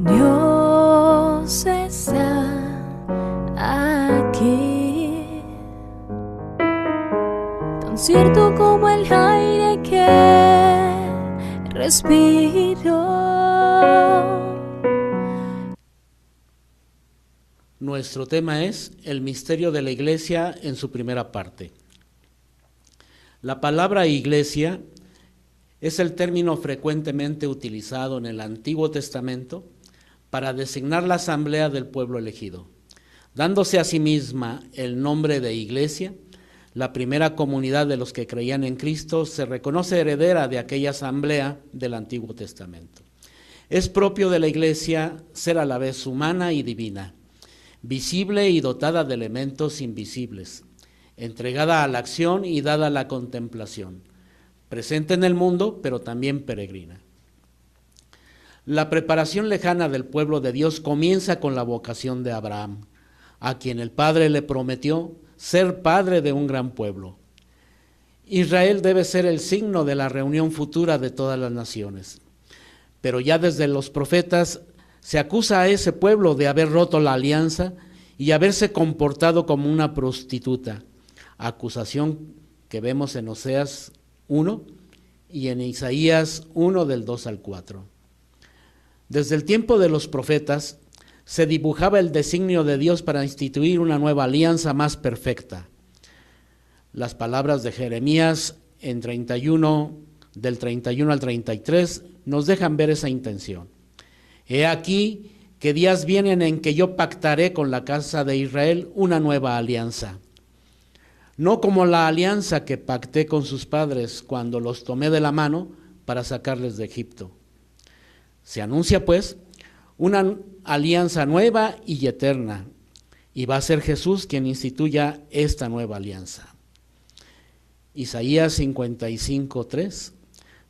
Dios está aquí, tan cierto como el aire que respiro. Nuestro tema es el misterio de la iglesia en su primera parte. La palabra iglesia es el término frecuentemente utilizado en el Antiguo Testamento para designar la asamblea del pueblo elegido, dándose a sí misma el nombre de iglesia. La primera comunidad de los que creían en Cristo se reconoce heredera de aquella asamblea del Antiguo Testamento. Es propio de la iglesia ser a la vez humana y divina, visible y dotada de elementos invisibles, entregada a la acción y dada a la contemplación, presente en el mundo, pero también peregrina. La preparación lejana del pueblo de Dios comienza con la vocación de Abraham, a quien el Padre le prometió ser padre de un gran pueblo. Israel debe ser el signo de la reunión futura de todas las naciones. Pero ya desde los profetas se acusa a ese pueblo de haber roto la alianza y haberse comportado como una prostituta, acusación que vemos en Oseas 1 y en Isaías 1 del 2 al 4. Desde el tiempo de los profetas se dibujaba el designio de Dios para instituir una nueva alianza más perfecta. Las palabras de Jeremías en 31, del 31 al 33 nos dejan ver esa intención. He aquí que días vienen en que yo pactaré con la casa de Israel una nueva alianza. No como la alianza que pacté con sus padres cuando los tomé de la mano para sacarles de Egipto. Se anuncia pues una alianza nueva y eterna, y va a ser Jesús quien instituya esta nueva alianza. Isaías 55:3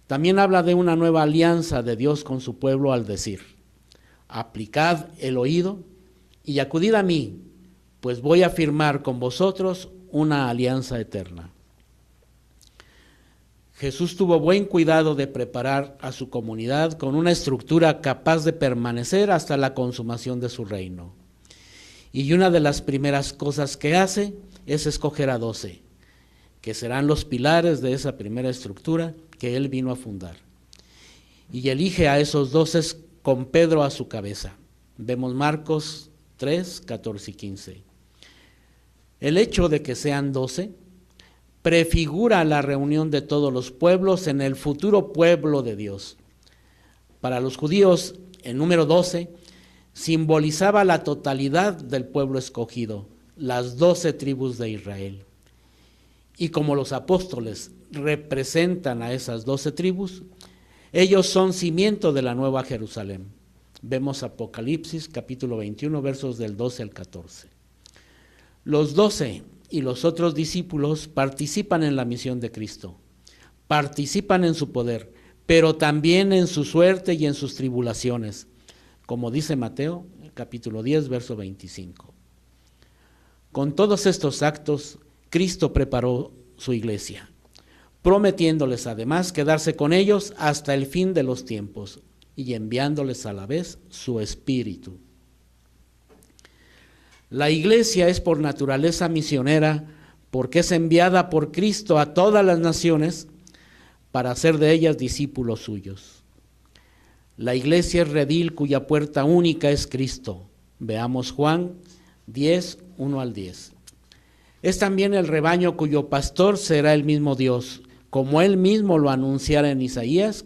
también habla de una nueva alianza de Dios con su pueblo al decir: aplicad el oído y acudid a mí, pues voy a firmar con vosotros una alianza eterna. Jesús tuvo buen cuidado de preparar a su comunidad con una estructura capaz de permanecer hasta la consumación de su reino. Y una de las primeras cosas que hace es escoger a 12, que serán los pilares de esa primera estructura que él vino a fundar. Y elige a esos 12 con Pedro a su cabeza. Vemos Marcos 3, 14 y 15. El hecho de que sean 12 prefigura la reunión de todos los pueblos en el futuro pueblo de Dios. Para los judíos, el número 12 simbolizaba la totalidad del pueblo escogido, las 12 tribus de Israel. Y como los apóstoles representan a esas 12 tribus, ellos son cimiento de la nueva Jerusalén. Vemos Apocalipsis capítulo 21, versos del 12 al 14. Los 12 y los otros discípulos participan en la misión de Cristo, participan en su poder, pero también en su suerte y en sus tribulaciones, como dice Mateo capítulo 10, verso 25. Con todos estos actos, Cristo preparó su iglesia, prometiéndoles además quedarse con ellos hasta el fin de los tiempos y enviándoles a la vez su Espíritu. La iglesia es por naturaleza misionera porque es enviada por Cristo a todas las naciones para hacer de ellas discípulos suyos. La iglesia es redil cuya puerta única es Cristo. Veamos Juan 10, 1 al 10. Es también el rebaño cuyo pastor será el mismo Dios, como él mismo lo anunciara en Isaías,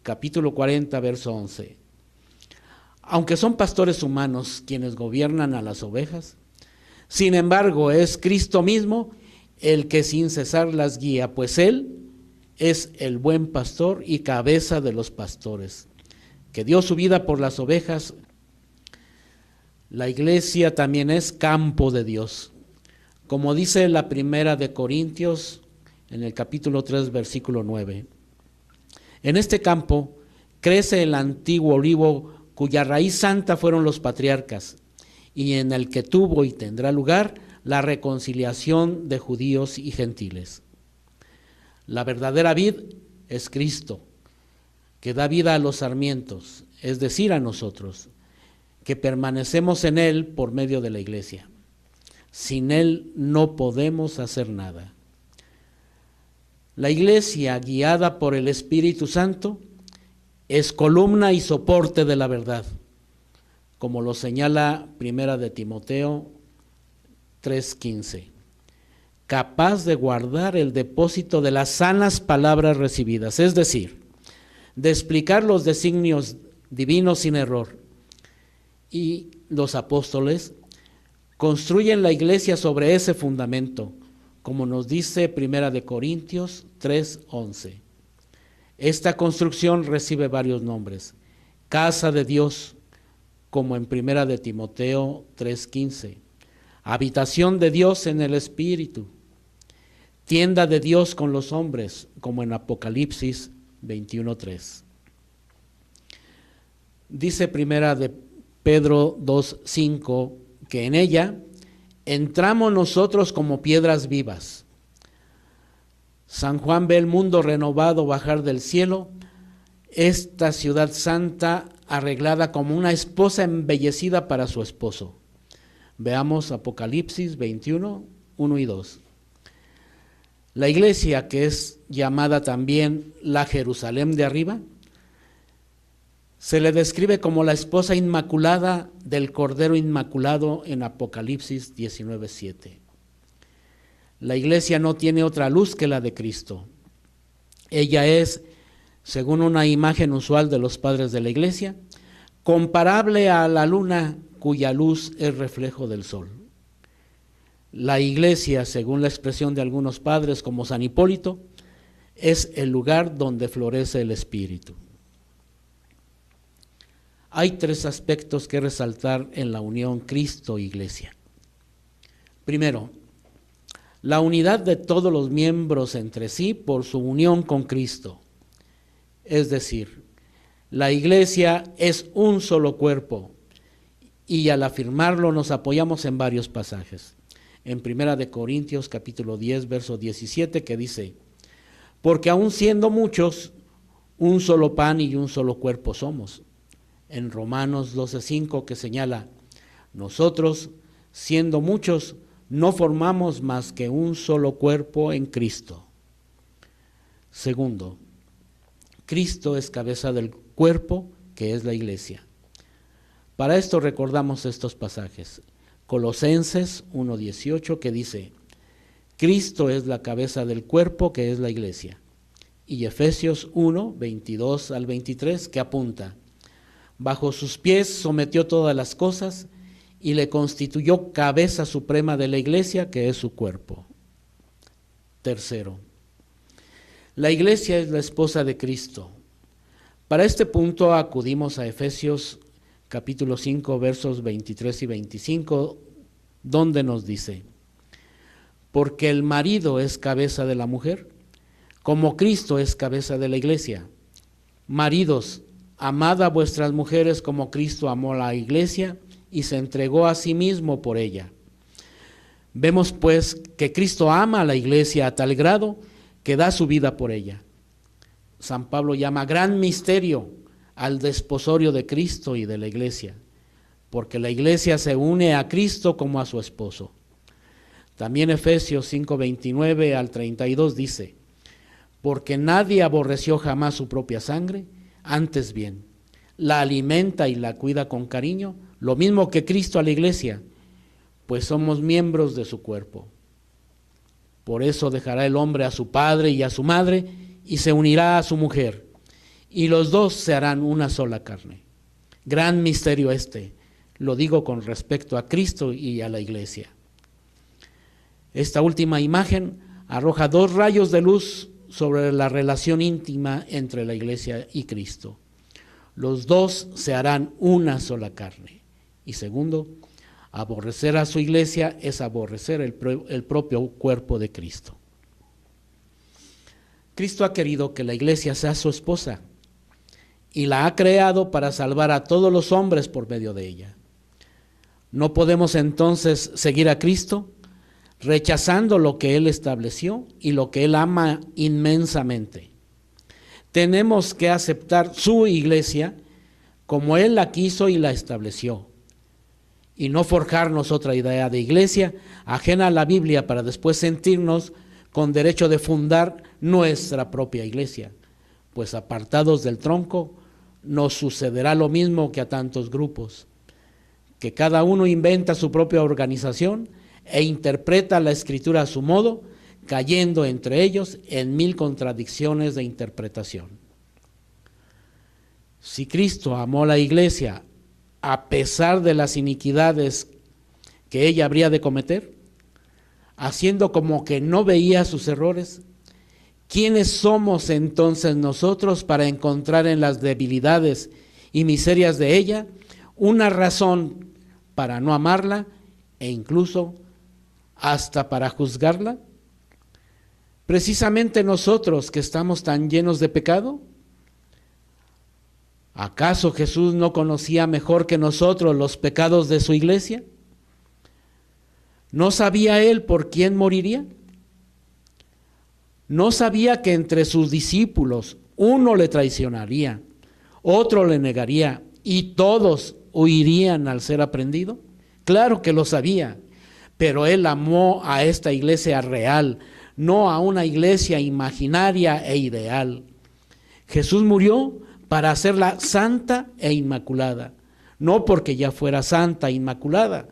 capítulo 40, verso 11. Aunque son pastores humanos quienes gobiernan a las ovejas, sin embargo es Cristo mismo el que sin cesar las guía, pues él es el buen pastor y cabeza de los pastores, que dio su vida por las ovejas. La iglesia también es campo de Dios, como dice la primera de Corintios en el capítulo 3, versículo 9. En este campo crece el antiguo olivo cuya raíz santa fueron los patriarcas, y en el que tuvo y tendrá lugar la reconciliación de judíos y gentiles. La verdadera vid es Cristo, que da vida a los sarmientos, es decir, a nosotros. que permanecemos en Él por medio de la iglesia. Sin Él no podemos hacer nada. La iglesia, guiada por el Espíritu Santo, es columna y soporte de la verdad, como lo señala 1 de Timoteo 3:15, capaz de guardar el depósito de las sanas palabras recibidas, es decir, de explicar los designios divinos sin error. Y los apóstoles construyen la iglesia sobre ese fundamento, como nos dice 1 de Corintios 3:11. Esta construcción recibe varios nombres: casa de Dios, como en 1 de Timoteo 3:15, habitación de Dios en el Espíritu, tienda de Dios con los hombres, como en Apocalipsis 21:3. Dice 1 de Pedro 2:5 que en ella entramos nosotros como piedras vivas. San Juan ve el mundo renovado bajar del cielo, esta ciudad santa arreglada como una esposa embellecida para su esposo. Veamos Apocalipsis 21, 1 y 2. La iglesia, que es llamada también la Jerusalén de arriba, se le describe como la esposa inmaculada del Cordero Inmaculado en Apocalipsis 19:7. La iglesia no tiene otra luz que la de Cristo. Ella es, según una imagen usual de los padres de la iglesia, comparable a la luna cuya luz es reflejo del sol. La iglesia, según la expresión de algunos padres como San Hipólito, es el lugar donde florece el Espíritu. Hay tres aspectos que resaltar en la unión Cristo-Iglesia. Primero, la unidad de todos los miembros entre sí por su unión con Cristo. Es decir, la iglesia es un solo cuerpo, y al afirmarlo nos apoyamos en varios pasajes. En 1 de Corintios capítulo 10, verso 17, que dice: porque aun siendo muchos, un solo pan y un solo cuerpo somos. En Romanos 12:5, que señala: nosotros, siendo muchos, no formamos más que un solo cuerpo en Cristo. Segundo, Cristo es cabeza del cuerpo, que es la iglesia. Para esto recordamos estos pasajes. Colosenses 1:18, que dice: Cristo es la cabeza del cuerpo, que es la iglesia. Y Efesios 1:22 al 23, que apunta: bajo sus pies sometió todas las cosas y le constituyó cabeza suprema de la iglesia, que es su cuerpo. Tercero, la iglesia es la esposa de Cristo. Para este punto acudimos a Efesios capítulo 5, versos 23 y 25, donde nos dice: porque el marido es cabeza de la mujer, como Cristo es cabeza de la iglesia. Maridos, amad a vuestras mujeres como Cristo amó a la iglesia y se entregó a sí mismo por ella. Vemos pues que Cristo ama a la iglesia a tal grado que da su vida por ella. San Pablo llama gran misterio al desposorio de Cristo y de la iglesia, porque la iglesia se une a Cristo como a su esposo. También Efesios 5:29 al 32 dice: porque nadie aborreció jamás su propia sangre, antes bien, la alimenta y la cuida con cariño, lo mismo que Cristo a la iglesia, pues somos miembros de su cuerpo. Por eso dejará el hombre a su padre y a su madre, y se unirá a su mujer, y los dos se harán una sola carne. Gran misterio este, lo digo con respecto a Cristo y a la iglesia. Esta última imagen arroja dos rayos de luz sobre la relación íntima entre la iglesia y Cristo. Los dos se harán una sola carne. Y segundo, aborrecer a su iglesia es aborrecer el propio cuerpo de Cristo. Cristo ha querido que la iglesia sea su esposa y la ha creado para salvar a todos los hombres por medio de ella. ¿No podemos entonces seguir a Cristo rechazando lo que Él estableció y lo que Él ama inmensamente? Tenemos que aceptar su iglesia como Él la quiso y la estableció, y no forjarnos otra idea de iglesia ajena a la Biblia para después sentirnos con derecho de fundar nuestra propia iglesia, pues apartados del tronco nos sucederá lo mismo que a tantos grupos, que cada uno inventa su propia organización e interpreta la Escritura a su modo, cayendo entre ellos en 1000 contradicciones de interpretación. Si Cristo amó a la iglesia a pesar de las iniquidades que ella habría de cometer, haciendo como que no veía sus errores, ¿quiénes somos entonces nosotros para encontrar en las debilidades y miserias de ella una razón para no amarla e incluso hasta para juzgarla? Precisamente nosotros que estamos tan llenos de pecado. ¿Acaso Jesús no conocía mejor que nosotros los pecados de su iglesia? ¿No sabía él por quién moriría? ¿No sabía que entre sus discípulos uno le traicionaría, otro le negaría y todos huirían al ser aprendido? Claro que lo sabía, pero él amó a esta iglesia real, no a una iglesia imaginaria e ideal. Jesús murió para hacerla santa e inmaculada, no porque ya fuera santa e inmaculada,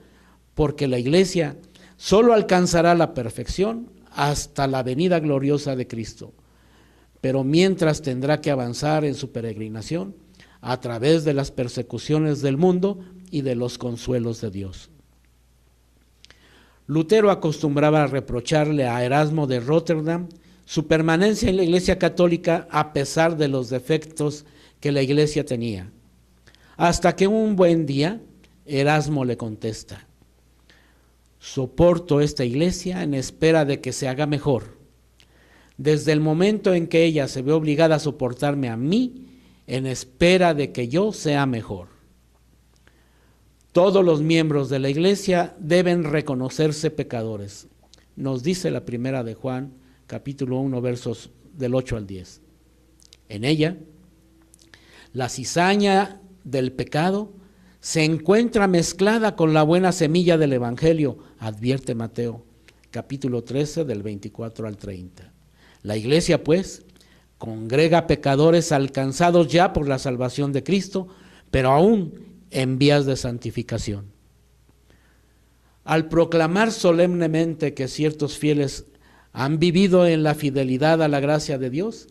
porque la iglesia solo alcanzará la perfección hasta la venida gloriosa de Cristo, pero mientras tendrá que avanzar en su peregrinación a través de las persecuciones del mundo y de los consuelos de Dios. Lutero acostumbraba a reprocharle a Erasmo de Róterdam su permanencia en la Iglesia Católica a pesar de los defectos que la iglesia tenía, hasta que un buen día Erasmo le contesta: soporto esta iglesia en espera de que se haga mejor, desde el momento en que ella se ve obligada a soportarme a mí en espera de que yo sea mejor. Todos los miembros de la iglesia deben reconocerse pecadores, nos dice la primera de Juan, capítulo 1, versos del 8 al 10. En ella, la cizaña del pecado se encuentra mezclada con la buena semilla del Evangelio, advierte Mateo, capítulo 13, del 24 al 30. La iglesia, pues, congrega pecadores alcanzados ya por la salvación de Cristo, pero aún en vías de santificación. Al proclamar solemnemente que ciertos fieles han vivido en la fidelidad a la gracia de Dios,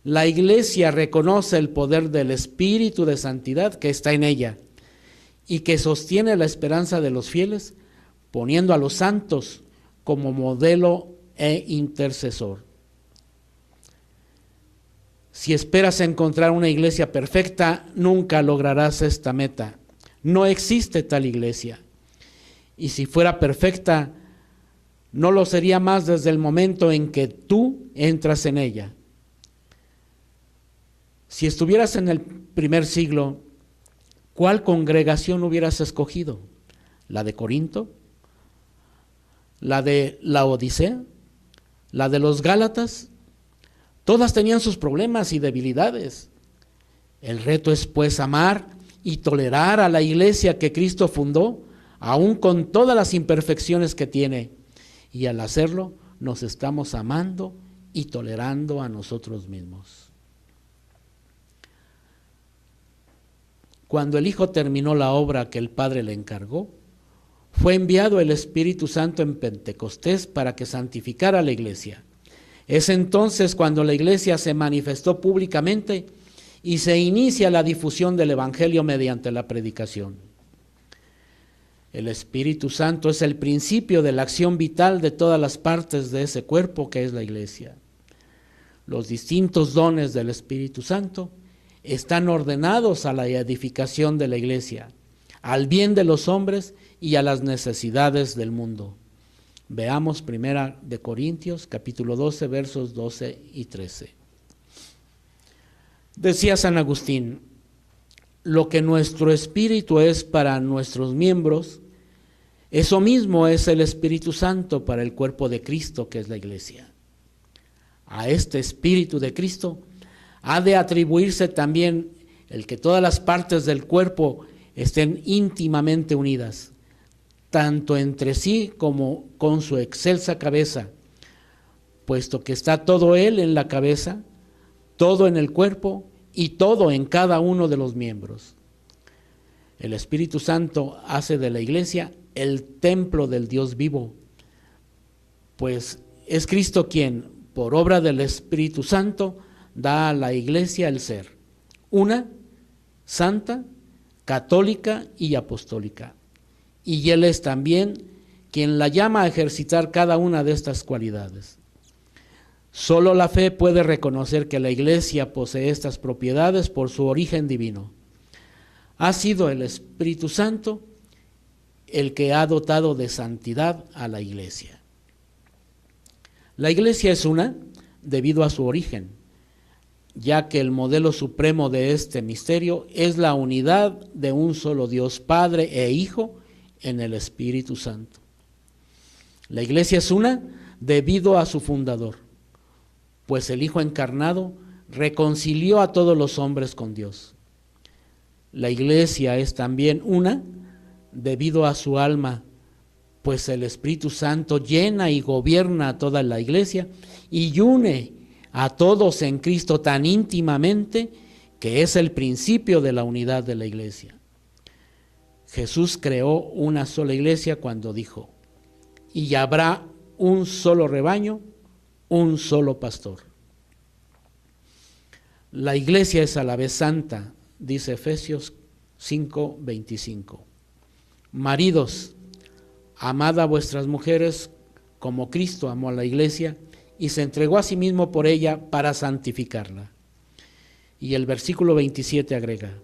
la iglesia reconoce el poder del Espíritu de Santidad que está en ella y que sostiene la esperanza de los fieles, poniendo a los santos como modelo e intercesor. Si esperas encontrar una iglesia perfecta, nunca lograrás esta meta. No existe tal iglesia. Y si fuera perfecta, no lo sería más desde el momento en que tú entras en ella. Si estuvieras en el primer siglo, ¿cuál congregación hubieras escogido? ¿La de Corinto? ¿La de Laodicea? ¿La de los Gálatas? Todas tenían sus problemas y debilidades. El reto es pues amar y tolerar a la iglesia que Cristo fundó, aun con todas las imperfecciones que tiene. Y al hacerlo, nos estamos amando y tolerando a nosotros mismos. Cuando el Hijo terminó la obra que el Padre le encargó, fue enviado el Espíritu Santo en Pentecostés para que santificara a la iglesia. Es entonces cuando la iglesia se manifestó públicamente y se inicia la difusión del Evangelio mediante la predicación. El Espíritu Santo es el principio de la acción vital de todas las partes de ese cuerpo que es la iglesia. Los distintos dones del Espíritu Santo están ordenados a la edificación de la iglesia, al bien de los hombres y a las necesidades del mundo. Veamos 1 Corintios, capítulo 12, versos 12 y 13. Decía San Agustín: lo que nuestro espíritu es para nuestros miembros, eso mismo es el Espíritu Santo para el cuerpo de Cristo, que es la iglesia. A este Espíritu de Cristo ha de atribuirse también el que todas las partes del cuerpo estén íntimamente unidas, tanto entre sí como con su excelsa cabeza, puesto que está todo Él en la cabeza, todo en el cuerpo y todo en cada uno de los miembros. El Espíritu Santo hace de la iglesia el templo del Dios vivo, pues es Cristo quien, por obra del Espíritu Santo, da a la iglesia el ser, una, santa, católica y apostólica. Y Él es también quien la llama a ejercitar cada una de estas cualidades. Solo la fe puede reconocer que la iglesia posee estas propiedades por su origen divino. Ha sido el Espíritu Santo el que ha dotado de santidad a la iglesia. La iglesia es una debido a su origen, ya que el modelo supremo de este misterio es la unidad de un solo Dios Padre e Hijo en el Espíritu Santo. La iglesia es una debido a su fundador, pues el Hijo encarnado reconcilió a todos los hombres con Dios. La iglesia es también una debido a su alma, pues el Espíritu Santo llena y gobierna a toda la iglesia y une a todos en Cristo tan íntimamente que es el principio de la unidad de la iglesia. Jesús creó una sola iglesia cuando dijo: y habrá un solo rebaño, un solo pastor. La iglesia es a la vez santa, dice Efesios 5:25. Maridos, amad a vuestras mujeres como Cristo amó a la iglesia y se entregó a sí mismo por ella para santificarla. Y el versículo 27 agrega: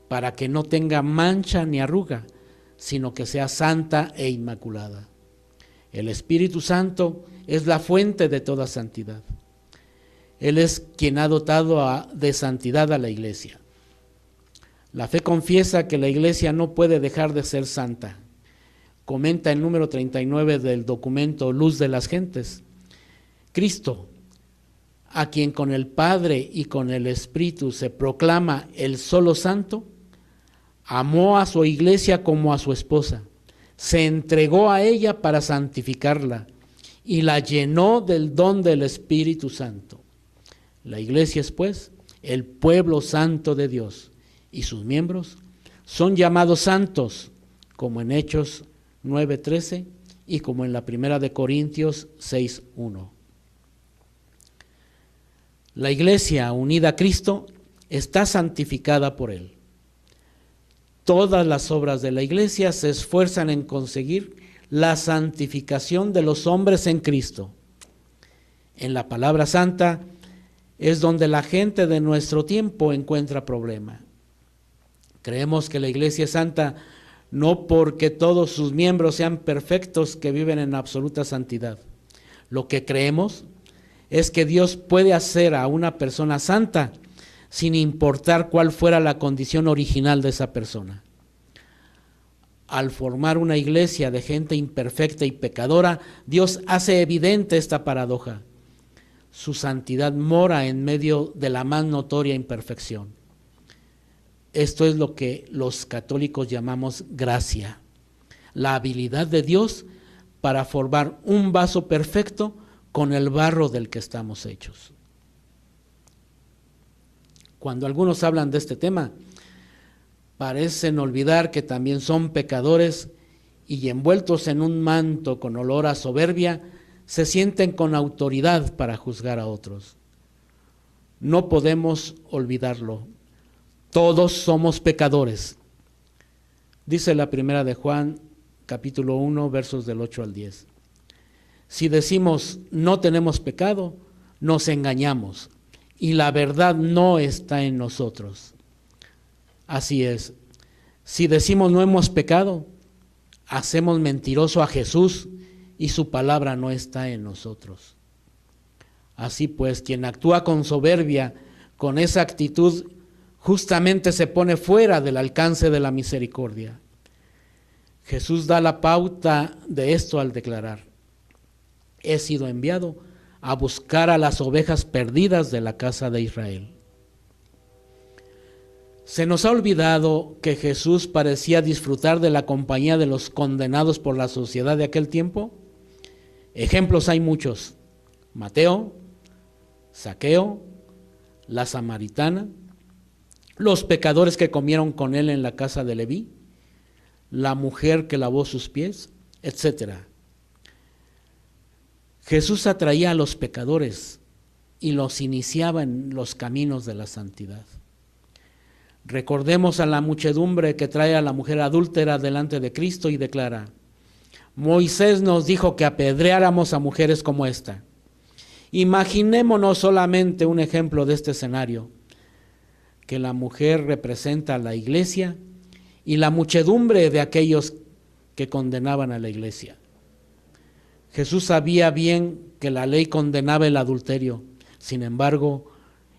para que no tenga mancha ni arruga, sino que sea santa e inmaculada. El Espíritu Santo es la fuente de toda santidad. Él es quien ha dotado de santidad a la iglesia. La fe confiesa que la iglesia no puede dejar de ser santa. Comenta el número 39 del documento Luz de las Gentes: Cristo, a quien con el Padre y con el Espíritu se proclama el solo santo, amó a su iglesia como a su esposa, se entregó a ella para santificarla y la llenó del don del Espíritu Santo. La iglesia es, pues, el pueblo santo de Dios, y sus miembros son llamados santos, como en Hechos 9:13 y como en la primera de Corintios 6:1. La iglesia unida a Cristo está santificada por Él. Todas las obras de la iglesia se esfuerzan en conseguir la santificación de los hombres en Cristo. En la palabra santa es donde la gente de nuestro tiempo encuentra problema. Creemos que la iglesia es santa no porque todos sus miembros sean perfectos que viven en absoluta santidad. Lo que creemos es que Dios puede hacer a una persona santa sin importar cuál fuera la condición original de esa persona. Al formar una iglesia de gente imperfecta y pecadora, Dios hace evidente esta paradoja. Su santidad mora en medio de la más notoria imperfección. Esto es lo que los católicos llamamos gracia, la habilidad de Dios para formar un vaso perfecto con el barro del que estamos hechos. Cuando algunos hablan de este tema, parecen olvidar que también son pecadores y envueltos en un manto con olor a soberbia, se sienten con autoridad para juzgar a otros. No podemos olvidarlo. Todos somos pecadores. Dice la primera de Juan, capítulo 1, versos del 8 al 10. Si decimos no tenemos pecado, nos engañamos y la verdad no está en nosotros. Así es, si decimos no hemos pecado, hacemos mentiroso a Jesús y su palabra no está en nosotros. Así pues, quien actúa con soberbia, con esa actitud, justamente se pone fuera del alcance de la misericordia. Jesús da la pauta de esto al declarar: he sido enviado a buscar a las ovejas perdidas de la casa de Israel. Se nos ha olvidado que Jesús parecía disfrutar de la compañía de los condenados por la sociedad de aquel tiempo. Ejemplos hay muchos: Mateo, Zaqueo, la samaritana, los pecadores que comieron con él en la casa de Leví, la mujer que lavó sus pies, etc. Jesús atraía a los pecadores y los iniciaba en los caminos de la santidad. Recordemos a la muchedumbre que trae a la mujer adúltera delante de Cristo y declara: Moisés nos dijo que apedreáramos a mujeres como esta. Imaginémonos solamente un ejemplo de este escenario, que la mujer representa a la iglesia y la muchedumbre de aquellos que condenaban a la iglesia. Jesús sabía bien que la ley condenaba el adulterio, sin embargo,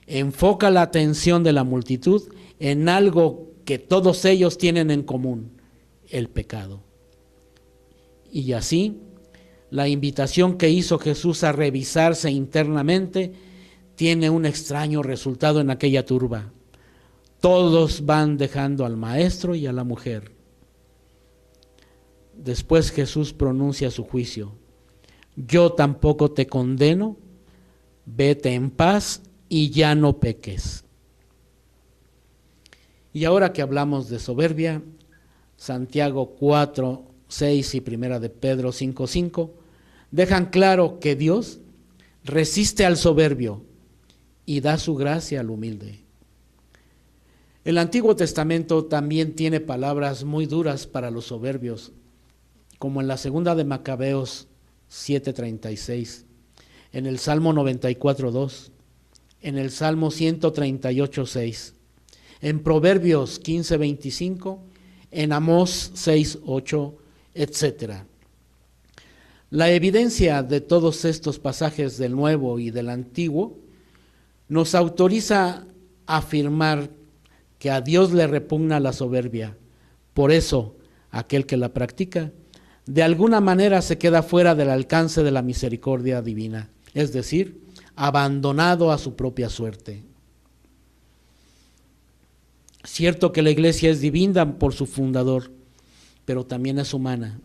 enfoca la atención de la multitud en algo que todos ellos tienen en común: el pecado. Y así, la invitación que hizo Jesús a revisarse internamente tiene un extraño resultado en aquella turba. Todos van dejando al maestro y a la mujer. Después Jesús pronuncia su juicio: yo tampoco te condeno, vete en paz y ya no peques. Y ahora que hablamos de soberbia, Santiago 4:6 y Primera de Pedro 5:5 dejan claro que Dios resiste al soberbio y da su gracia al humilde. El Antiguo Testamento también tiene palabras muy duras para los soberbios, como en la segunda de Macabeos 7:36, en el Salmo 94:2, en el Salmo 138:6, en Proverbios 15:25, en Amós 6:8, etc. La evidencia de todos estos pasajes del Nuevo y del Antiguo nos autoriza a afirmar que a Dios le repugna la soberbia. Por eso, aquel que la practica, de alguna manera se queda fuera del alcance de la misericordia divina, es decir, abandonado a su propia suerte. Cierto que la iglesia es divina por su fundador, pero también es humana,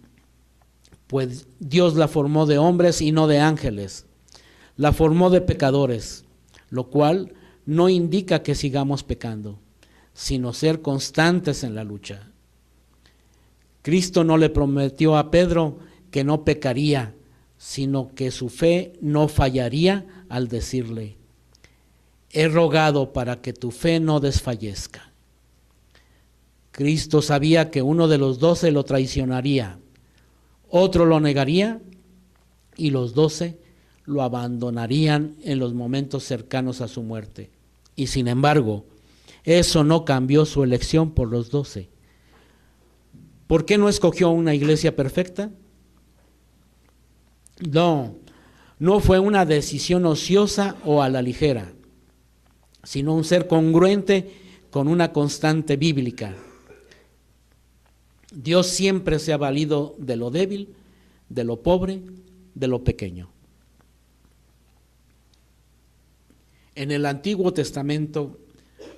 pues Dios la formó de hombres y no de ángeles, la formó de pecadores, lo cual no indica que sigamos pecando, sino ser constantes en la lucha. Cristo no le prometió a Pedro que no pecaría, sino que su fe no fallaría al decirle: he rogado para que tu fe no desfallezca. Cristo sabía que uno de los 12 lo traicionaría, otro lo negaría y los 12 lo abandonarían en los momentos cercanos a su muerte. Y sin embargo, eso no cambió su elección por los 12. ¿Por qué no escogió una iglesia perfecta? No fue una decisión ociosa o a la ligera, sino un ser congruente con una constante bíblica. Dios siempre se ha valido de lo débil, de lo pobre, de lo pequeño. En el Antiguo Testamento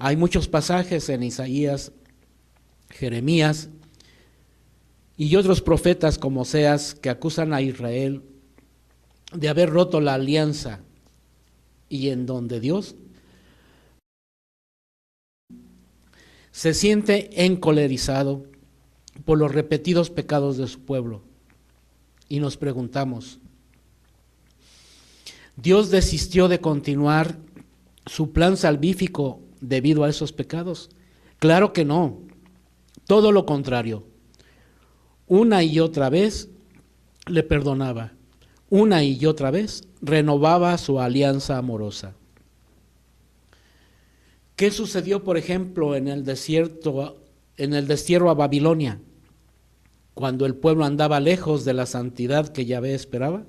hay muchos pasajes en Isaías, Jeremías y otros profetas como Oseas que acusan a Israel de haber roto la alianza, y en donde Dios se siente encolerizado por los repetidos pecados de su pueblo. Y nos preguntamos, ¿Dios desistió de continuar su plan salvífico debido a esos pecados? Claro que no, todo lo contrario. Una y otra vez le perdonaba, una y otra vez renovaba su alianza amorosa. ¿Qué sucedió, por ejemplo, en el destierro a Babilonia, cuando el pueblo andaba lejos de la santidad que Yahvé esperaba?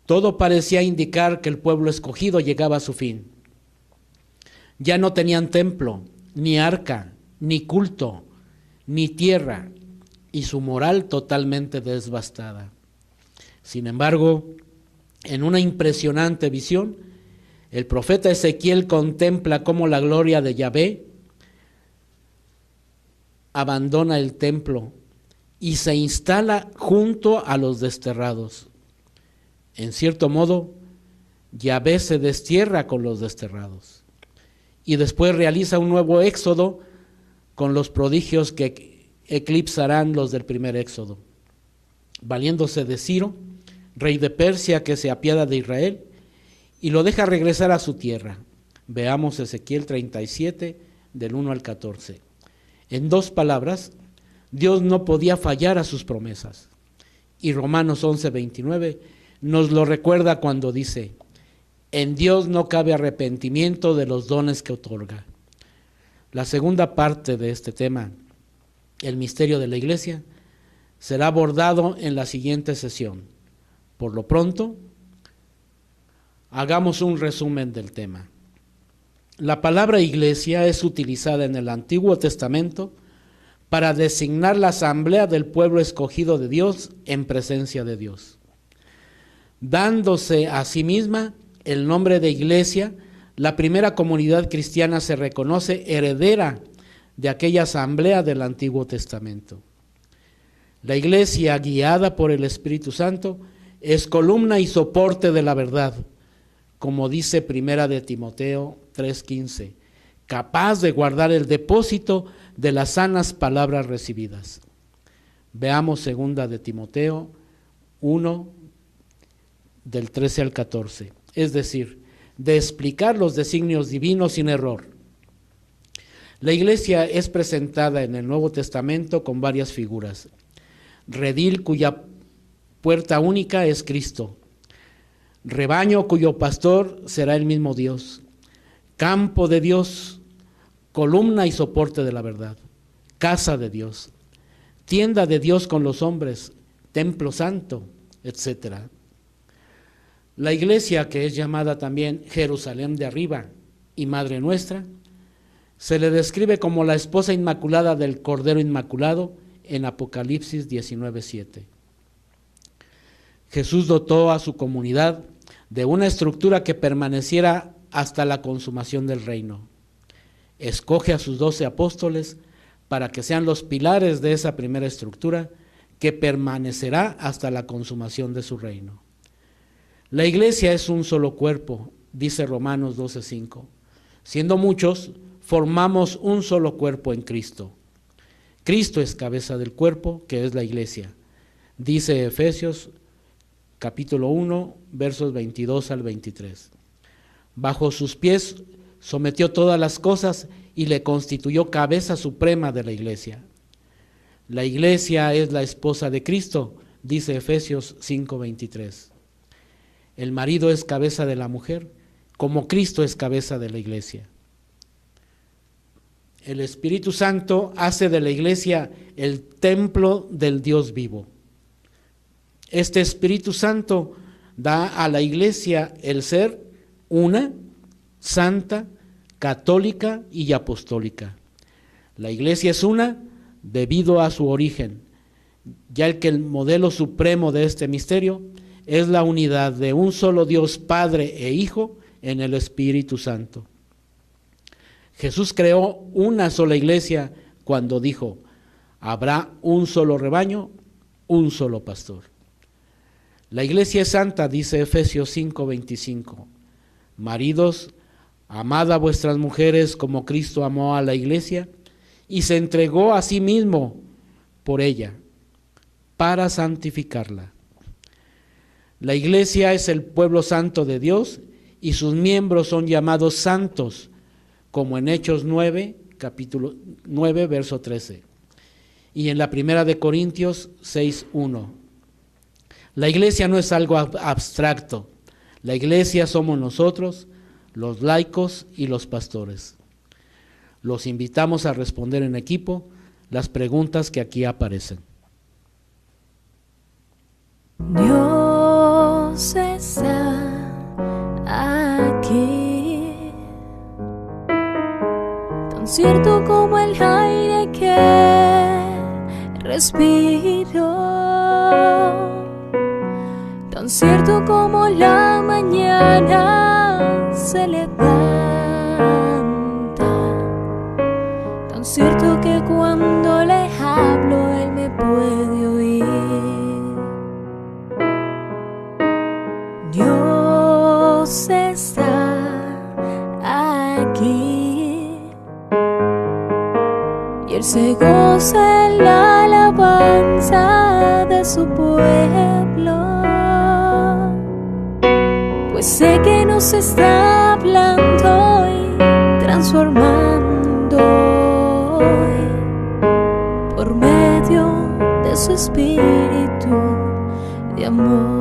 Todo parecía indicar que el pueblo escogido llegaba a su fin. Ya no tenían templo, ni arca, ni culto, ni tierra, y su moral totalmente devastada. Sin embargo, en una impresionante visión, El profeta Ezequiel contempla cómo la gloria de Yahvé abandona el templo y se instala junto a los desterrados. En cierto modo, Yahvé se destierra con los desterrados y después realiza un nuevo éxodo con los prodigios que eclipsarán los del primer éxodo, valiéndose de Ciro, rey de Persia, que se apiada de Israel y lo deja regresar a su tierra. Veamos Ezequiel 37, del 1 al 14. En dos palabras, Dios no podía fallar a sus promesas. Y Romanos 11, 29 nos lo recuerda cuando dice: en Dios no cabe arrepentimiento de los dones que otorga. La segunda parte de este tema, el misterio de la iglesia, será abordado en la siguiente sesión. Por lo pronto, hagamos un resumen del tema. La palabra iglesia es utilizada en el Antiguo Testamento para designar la asamblea del pueblo escogido de Dios en presencia de Dios. Dándose a sí misma el nombre de iglesia, la primera comunidad cristiana se reconoce heredera de aquella asamblea del Antiguo Testamento. La iglesia, guiada por el Espíritu Santo, es columna y soporte de la verdad, como dice Primera de Timoteo 3:15, capaz de guardar el depósito de las sanas palabras recibidas. Veamos Segunda de Timoteo 1, del 13 al 14, es decir, de explicar los designios divinos sin error. La iglesia es presentada en el Nuevo Testamento con varias figuras. Redil, cuya puerta única es Cristo. Rebaño, cuyo pastor será el mismo Dios. Campo de Dios, columna y soporte de la verdad. Casa de Dios. Tienda de Dios con los hombres. Templo santo, etc. La iglesia, que es llamada también Jerusalén de arriba y Madre nuestra, se le describe como la esposa inmaculada del Cordero Inmaculado en Apocalipsis 19:7. Jesús dotó a su comunidad de una estructura que permaneciera hasta la consumación del reino. Escoge a sus 12 apóstoles para que sean los pilares de esa primera estructura que permanecerá hasta la consumación de su reino. La iglesia es un solo cuerpo, dice Romanos 12:5. Siendo muchos, formamos un solo cuerpo en Cristo. Cristo es cabeza del cuerpo, que es la iglesia. Dice Efesios capítulo 1, versos 22 al 23. Bajo sus pies sometió todas las cosas y le constituyó cabeza suprema de la iglesia. La iglesia es la esposa de Cristo, dice Efesios 5:23. El marido es cabeza de la mujer, como Cristo es cabeza de la iglesia. El Espíritu Santo hace de la iglesia el templo del Dios vivo. Este Espíritu Santo da a la iglesia el ser una, santa, católica y apostólica. La iglesia es una debido a su origen, ya que el modelo supremo de este misterio es la unidad de un solo Dios Padre e Hijo en el Espíritu Santo. Jesús creó una sola iglesia cuando dijo: habrá un solo rebaño, un solo pastor. La iglesia es santa, dice Efesios 5:25. Maridos, amad a vuestras mujeres como Cristo amó a la iglesia y se entregó a sí mismo por ella, para santificarla. La iglesia es el pueblo santo de Dios y sus miembros son llamados santos, como en Hechos 9, capítulo 9, verso 13. Y en la primera de Corintios 6:1. La iglesia no es algo abstracto. La iglesia somos nosotros, los laicos y los pastores. Los invitamos a responder en equipo las preguntas que aquí aparecen. Dios está aquí, tan cierto como el aire que respiro, tan cierto como la mañana se levanta. Tan cierto que cuando le hablo Él me puede oír. Dios está aquí y Él se goza en la alabanza de su pueblo, pues sé que nos está hablando y transformando hoy por medio de su espíritu de amor.